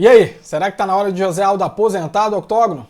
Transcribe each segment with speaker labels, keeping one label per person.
Speaker 1: E aí, será que tá na hora de José Aldo aposentar do octógono?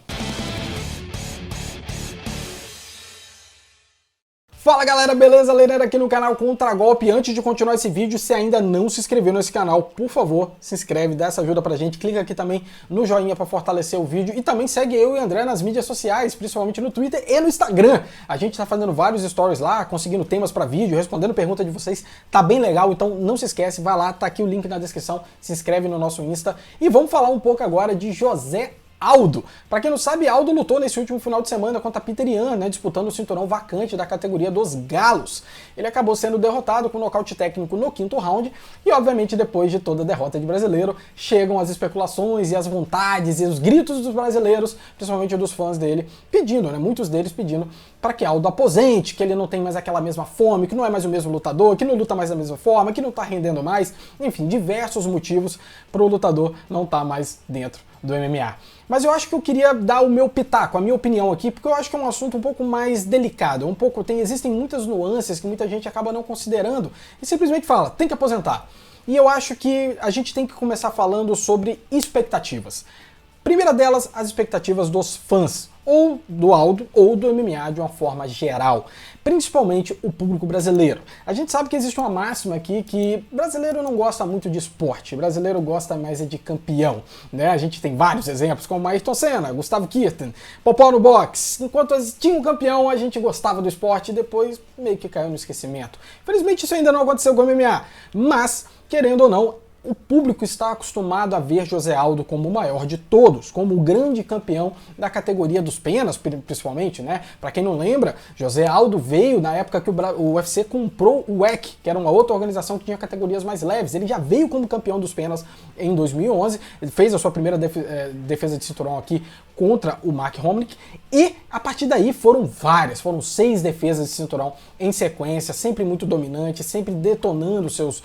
Speaker 1: Fala galera, beleza? Leireiro aqui no canal Contragolpe. Antes de continuar esse vídeo, se ainda não se inscreveu nesse canal, por favor, se inscreve, dá essa ajuda pra gente, clica aqui também no joinha pra fortalecer o vídeo e também segue eu e o André nas mídias sociais, principalmente no Twitter e no Instagram. A gente tá fazendo vários stories lá, conseguindo temas pra vídeo, respondendo perguntas de vocês, tá bem legal, então não se esquece, vai lá, tá aqui o link na descrição, se inscreve no nosso Insta e vamos falar um pouco agora de José Aldo. Pra quem não sabe, Aldo lutou nesse último final de semana contra Petr Yan, né, disputando o cinturão vacante da categoria dos galos. Ele acabou sendo derrotado com nocaute técnico no quinto round e, obviamente, depois de toda a derrota de brasileiro, chegam as especulações e as vontades e os gritos dos brasileiros, principalmente dos fãs dele, pedindo, né, muitos deles pedindo para que Aldo aposente, que ele não tem mais aquela mesma fome, que não é mais o mesmo lutador, que não luta mais da mesma forma, que não tá rendendo mais, enfim, diversos motivos para o lutador não estar mais dentro do MMA. Mas eu acho que eu queria dar o meu pitaco, a minha opinião aqui, porque eu acho que é um assunto um pouco mais delicado, existem muitas nuances que muita gente acaba não considerando e simplesmente fala, tem que aposentar. E eu acho que a gente tem que começar falando sobre expectativas. Primeira delas, as expectativas dos fãs, ou do Aldo, ou do MMA de uma forma geral, principalmente o público brasileiro. A gente sabe que existe uma máxima aqui que brasileiro não gosta muito de esporte, brasileiro gosta mais de campeão, né? A gente tem vários exemplos, como Ayrton Senna, Gustavo Kirten, Popó no boxe. Enquanto tinha um campeão, a gente gostava do esporte e depois meio que caiu no esquecimento. Infelizmente isso ainda não aconteceu com o MMA, mas, querendo ou não, o público está acostumado a ver José Aldo como o maior de todos, como o grande campeão da categoria dos penas, principalmente, né? Para quem não lembra, José Aldo veio na época que o UFC comprou o WEC, que era uma outra organização que tinha categorias mais leves. Ele já veio como campeão dos penas em 2011, ele fez a sua primeira defesa de cinturão aqui contra o Mark Hominick, e a partir daí foram 6 defesas de cinturão em sequência, sempre muito dominante, sempre detonando seus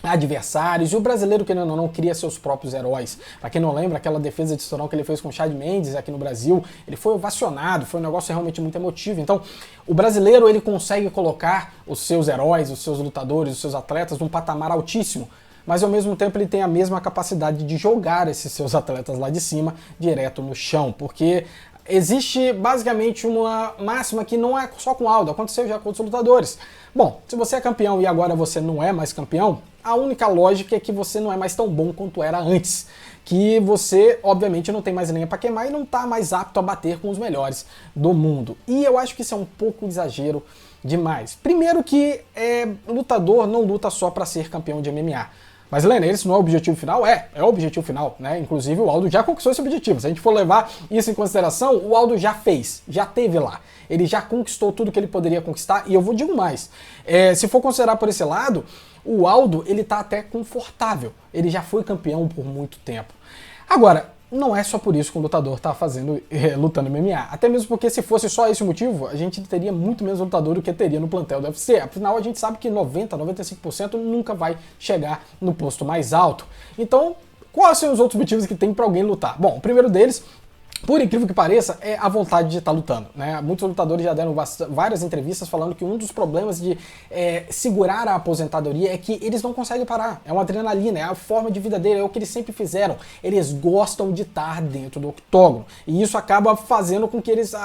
Speaker 1: adversários, e o brasileiro, querendo ou não, cria seus próprios heróis. Pra quem não lembra, aquela defesa de cinturão que ele fez com o Chad Mendes aqui no Brasil, ele foi ovacionado, foi um negócio realmente muito emotivo. Então, o brasileiro, ele consegue colocar os seus heróis, os seus lutadores, os seus atletas num patamar altíssimo, mas ao mesmo tempo ele tem a mesma capacidade de jogar esses seus atletas lá de cima, direto no chão, porque existe basicamente uma máxima que não é só com o Aldo, aconteceu já com outros lutadores. Bom, se você é campeão e agora você não é mais campeão, a única lógica é que você não é mais tão bom quanto era antes. Que você, obviamente, não tem mais lenha para queimar e não está mais apto a bater com os melhores do mundo. E eu acho que isso é um pouco exagero demais. Primeiro que lutador não luta só para ser campeão de MMA. Mas, Helena, esse não é o objetivo final? É o objetivo final, né? Inclusive o Aldo já conquistou esse objetivo. Se a gente for levar isso em consideração, o Aldo já fez, já teve lá. Ele já conquistou tudo que ele poderia conquistar, e eu vou dizer mais. Se for considerar por esse lado, o Aldo, ele tá até confortável. Ele já foi campeão por muito tempo. Agora, não é só por isso que o lutador tá lutando MMA. Até mesmo porque se fosse só esse o motivo, a gente teria muito menos lutador do que teria no plantel do UFC. Afinal, a gente sabe que 95% nunca vai chegar no posto mais alto. Então, quais são os outros motivos que tem para alguém lutar? Bom, o primeiro deles, por incrível que pareça, é a vontade de estar lutando, né? Muitos lutadores já deram várias entrevistas falando que um dos problemas de segurar a aposentadoria é que eles não conseguem parar. É uma adrenalina, é a forma de vida dele, é o que eles sempre fizeram. Eles gostam de estar dentro do octógono. E isso acaba fazendo com que eles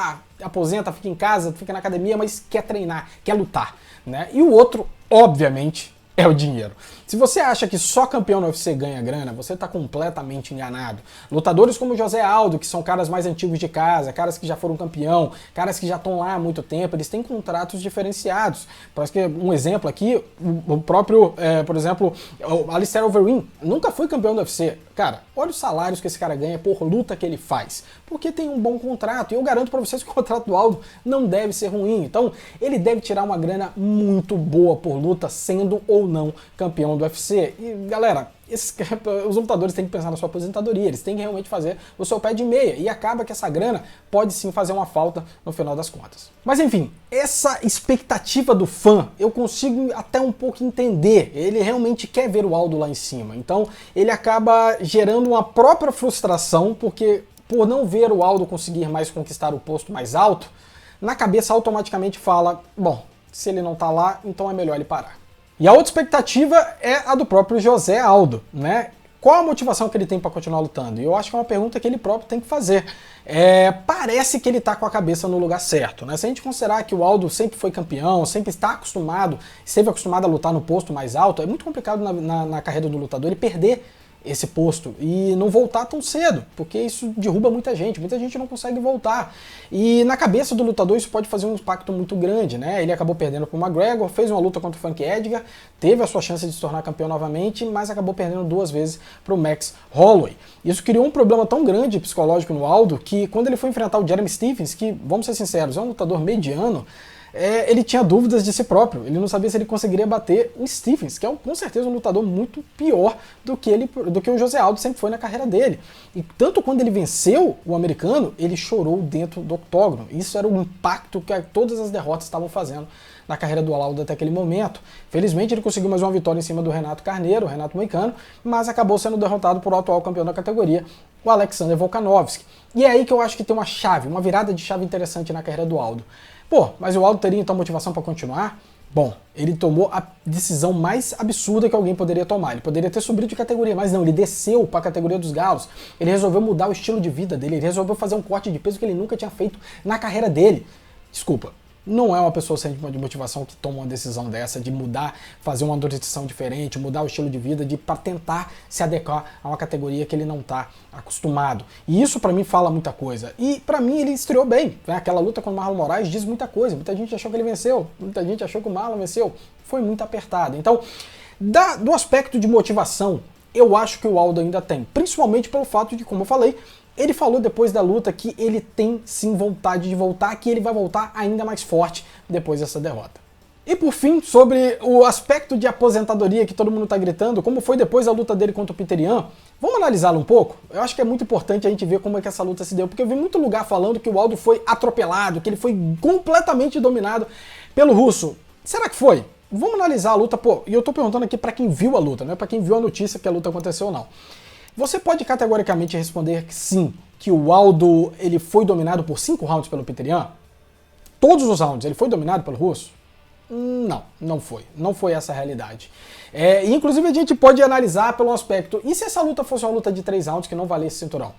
Speaker 1: aposenta, fica em casa, fica na academia, mas quer treinar, quer lutar, né? E o outro, obviamente, é o dinheiro. Se você acha que só campeão no UFC ganha grana, você está completamente enganado. Lutadores como José Aldo, que são caras mais antigos de casa, caras que já foram campeão, caras que já estão lá há muito tempo, eles têm contratos diferenciados. Parece que um exemplo aqui, o próprio, por exemplo, o Alistair Overeem nunca foi campeão do UFC. Cara, olha os salários que esse cara ganha por luta que ele faz, porque tem um bom contrato, e eu garanto pra vocês que o contrato do Aldo não deve ser ruim. Então, ele deve tirar uma grana muito boa por luta, sendo ou não campeão do UFC. E, galera, os lutadores têm que pensar na sua aposentadoria, eles têm que realmente fazer o seu pé de meia, e acaba que essa grana pode sim fazer uma falta no final das contas. Mas enfim, essa expectativa do fã, eu consigo até um pouco entender, ele realmente quer ver o Aldo lá em cima, então ele acaba gerando uma própria frustração, porque por não ver o Aldo conseguir mais conquistar o posto mais alto, na cabeça automaticamente fala, bom, se ele não tá lá, então é melhor ele parar. E a outra expectativa é a do próprio José Aldo, né? qual a motivação que ele tem para continuar lutando? E eu acho que é uma pergunta que ele próprio tem que fazer. Parece que ele está com a cabeça no lugar certo, né? Se a gente considerar que o Aldo sempre foi campeão, sempre está acostumado, esteve acostumado a lutar no posto mais alto, é muito complicado na carreira do lutador ele perder esse posto e não voltar tão cedo, porque isso derruba muita gente não consegue voltar. E na cabeça do lutador isso pode fazer um impacto muito grande, né? Ele acabou perdendo para o McGregor, fez uma luta contra o Frank Edgar, teve a sua chance de se tornar campeão novamente, mas acabou perdendo 2 vezes para o Max Holloway. Isso criou um problema tão grande psicológico no Aldo que quando ele foi enfrentar o Jeremy Stephens, que, vamos ser sinceros, é um lutador mediano, ele tinha dúvidas de si próprio, ele não sabia se ele conseguiria bater o Stephens, que é com certeza um lutador muito pior do que o José Aldo sempre foi na carreira dele. E tanto quando ele venceu o americano, ele chorou dentro do octógono. Isso era o impacto que todas as derrotas estavam fazendo na carreira do Aldo até aquele momento. Felizmente ele conseguiu mais uma vitória em cima do Renato Carneiro, o Renato Moicano, mas acabou sendo derrotado por o atual campeão da categoria, o Alexander Volkanovski. E é aí que eu acho que tem uma virada de chave interessante na carreira do Aldo. Pô, mas o Aldo teria então motivação para continuar? Bom, ele tomou a decisão mais absurda que alguém poderia tomar. Ele poderia ter subido de categoria, mas não, ele desceu para a categoria dos galos. Ele resolveu mudar o estilo de vida dele, ele resolveu fazer um corte de peso que ele nunca tinha feito na carreira dele. Desculpa, não é uma pessoa sem motivação que toma uma decisão dessa, de mudar, fazer uma transição diferente, mudar o estilo de vida, para tentar se adequar a uma categoria que ele não está acostumado. E isso para mim fala muita coisa. E para mim ele estreou bem, né? Aquela luta com o Marlon Moraes diz muita coisa. Muita gente achou que ele venceu, muita gente achou que o Marlon venceu. Foi muito apertado. Então, do aspecto de motivação, eu acho que o Aldo ainda tem. Principalmente pelo fato de, como eu falei, ele falou depois da luta que ele tem sim vontade de voltar, que ele vai voltar ainda mais forte depois dessa derrota. E por fim, sobre o aspecto de aposentadoria que todo mundo está gritando, como foi depois da luta dele contra o Petr Yan, vamos analisá-lo um pouco? Eu acho que é muito importante a gente ver como é que essa luta se deu, porque eu vi muito lugar falando que o Aldo foi atropelado, que ele foi completamente dominado pelo russo. Será que foi? Vamos analisar a luta, pô, e eu tô perguntando aqui para quem viu a luta, não é para quem viu a notícia que a luta aconteceu ou não. Você pode categoricamente responder que sim, que o Aldo ele foi dominado por 5 rounds pelo Petr Yan? Todos os rounds ele foi dominado pelo russo? Não, não foi. Não foi essa a realidade. Inclusive a gente pode analisar pelo aspecto, e se essa luta fosse uma luta de 3 rounds que não valesse cinturão?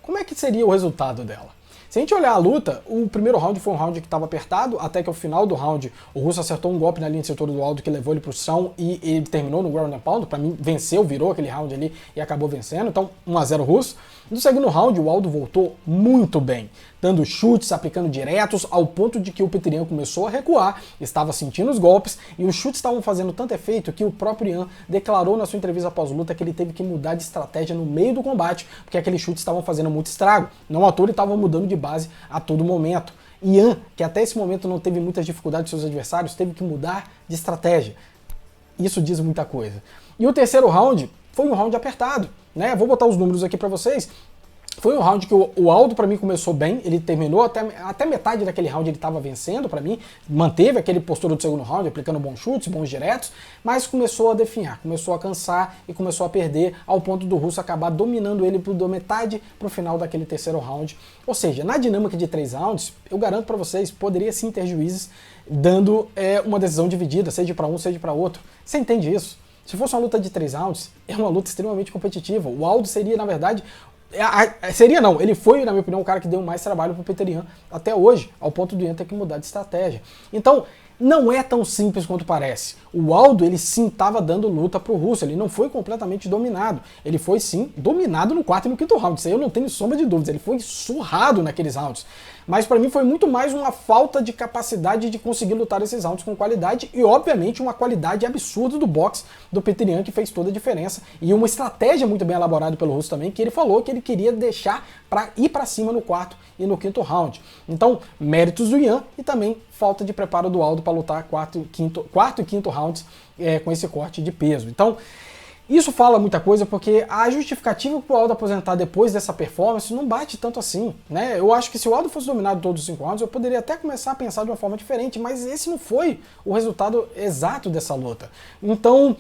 Speaker 1: Como é que seria o resultado dela? Se a gente olhar a luta, o primeiro round foi um round que estava apertado, até que ao final do round o russo acertou um golpe na linha de cintura do Aldo que levou ele para o chão e ele terminou no ground and pound. Para mim, venceu, virou aquele round ali e acabou vencendo. Então, 1-0 russo. No segundo round, o Aldo voltou muito bem, dando chutes, aplicando diretos, ao ponto de que o Petr Yan começou a recuar, estava sentindo os golpes, e os chutes estavam fazendo tanto efeito que o próprio Yan declarou na sua entrevista pós-luta que ele teve que mudar de estratégia no meio do combate, porque aqueles chutes estavam fazendo muito estrago. Não à toa ele estava mudando de base a todo momento. Yan, que até esse momento não teve muitas dificuldades com seus adversários, teve que mudar de estratégia. Isso diz muita coisa. E o terceiro round foi um round apertado, né? Vou botar os números aqui para vocês. Foi um round que o Aldo, para mim, começou bem, ele terminou até metade daquele round ele estava vencendo, para mim, manteve aquele postura do segundo round, aplicando bons chutes, bons diretos, mas começou a definhar, começou a cansar e começou a perder, ao ponto do russo acabar dominando ele da metade para o final daquele terceiro round. Ou seja, na dinâmica de 3 rounds, eu garanto para vocês, poderia sim ter juízes dando uma decisão dividida, seja para um, seja para outro. Você entende isso? Se fosse uma luta de 3 rounds, é uma luta extremamente competitiva. O Aldo seria, na verdade, ele foi, na minha opinião, o cara que deu mais trabalho pro Petr Yan até hoje, ao ponto do Yan ter que mudar de estratégia. Então, não é tão simples quanto parece. O Aldo, ele sim estava dando luta pro russo, ele não foi completamente dominado. Ele foi sim dominado no 4º e no 5º round, isso aí eu não tenho sombra de dúvidas, ele foi surrado naqueles rounds. Mas para mim foi muito mais uma falta de capacidade de conseguir lutar esses rounds com qualidade e, obviamente, uma qualidade absurda do boxe do Petr Yan que fez toda a diferença. E uma estratégia muito bem elaborada pelo russo também, que ele falou que ele queria deixar para ir para cima no 4º e no 5º round. Então, méritos do Yan e também falta de preparo do Aldo para lutar 4º e 5º rounds com esse corte de peso. Então, isso fala muita coisa porque a justificativa para o Aldo aposentar depois dessa performance não bate tanto assim, né? Eu acho que se o Aldo fosse dominado todos os 5 rounds, eu poderia até começar a pensar de uma forma diferente, mas esse não foi o resultado exato dessa luta. Então,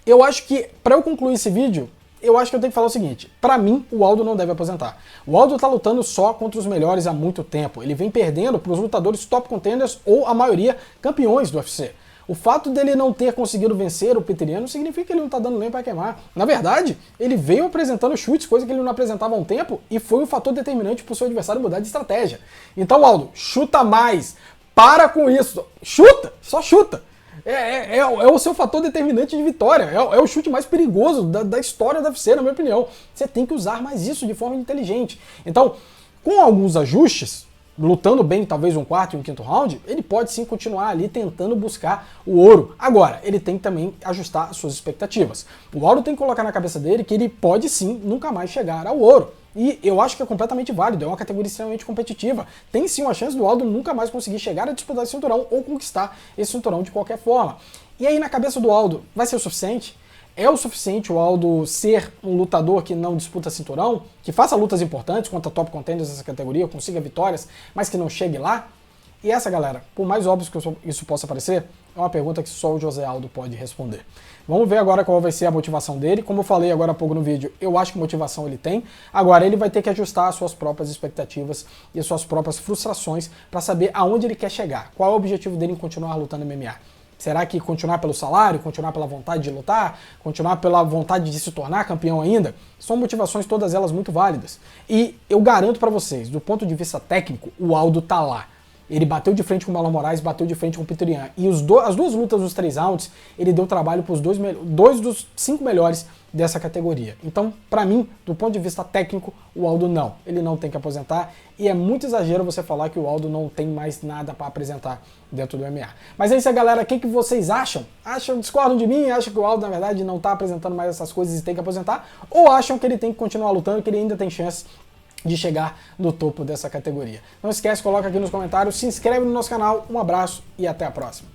Speaker 1: eu acho que, para eu concluir esse vídeo, eu acho que eu tenho que falar o seguinte, para mim, o Aldo não deve aposentar. O Aldo tá lutando só contra os melhores há muito tempo. Ele vem perdendo para os lutadores top contenders ou, a maioria, campeões do UFC. O fato dele não ter conseguido vencer o Petr Yan não significa que ele não tá dando lenha para queimar. Na verdade, ele veio apresentando chutes, coisa que ele não apresentava há um tempo, e foi um fator determinante pro seu adversário mudar de estratégia. Então, Aldo, chuta mais. Para com isso. Chuta, só chuta. É o seu fator determinante de vitória. É o chute mais perigoso da história da UFC, na minha opinião. Você tem que usar mais isso de forma inteligente. Então, com alguns ajustes, lutando bem, talvez um quarto e um quinto round, ele pode sim continuar ali tentando buscar o ouro. Agora, ele tem que também ajustar as suas expectativas. O Aldo tem que colocar na cabeça dele que ele pode sim nunca mais chegar ao ouro. E eu acho que é completamente válido, é uma categoria extremamente competitiva. Tem sim uma chance do Aldo nunca mais conseguir chegar a disputar esse cinturão ou conquistar esse cinturão de qualquer forma. E aí na cabeça do Aldo, vai ser o suficiente? É o suficiente o Aldo ser um lutador que não disputa cinturão, que faça lutas importantes contra top contenders dessa categoria, consiga vitórias, mas que não chegue lá? E essa, galera, por mais óbvio que isso possa parecer, é uma pergunta que só o José Aldo pode responder. Vamos ver agora qual vai ser a motivação dele. Como eu falei agora há pouco no vídeo, eu acho que motivação ele tem. Agora ele vai ter que ajustar as suas próprias expectativas e as suas próprias frustrações para saber aonde ele quer chegar. Qual é o objetivo dele em continuar lutando MMA? Será que continuar pelo salário, continuar pela vontade de lutar, continuar pela vontade de se tornar campeão ainda? São motivações todas elas muito válidas. E eu garanto para vocês, do ponto de vista técnico, o Aldo tá lá. Ele bateu de frente com o Marlon Moraes, bateu de frente com o Petr Yan. E as duas lutas dos 3 rounds, ele deu trabalho para os dois dos 5 melhores dessa categoria. Então, para mim, do ponto de vista técnico, o Aldo não. Ele não tem que aposentar. E é muito exagero você falar que o Aldo não tem mais nada para apresentar dentro do MMA. Mas é isso, galera. O que vocês acham? Discordam de mim? Acham que o Aldo, na verdade, não está apresentando mais essas coisas e tem que aposentar? Ou acham que ele tem que continuar lutando, que ele ainda tem chance de chegar no topo dessa categoria? Não esquece, coloca aqui nos comentários, se inscreve no nosso canal, um abraço e até a próxima.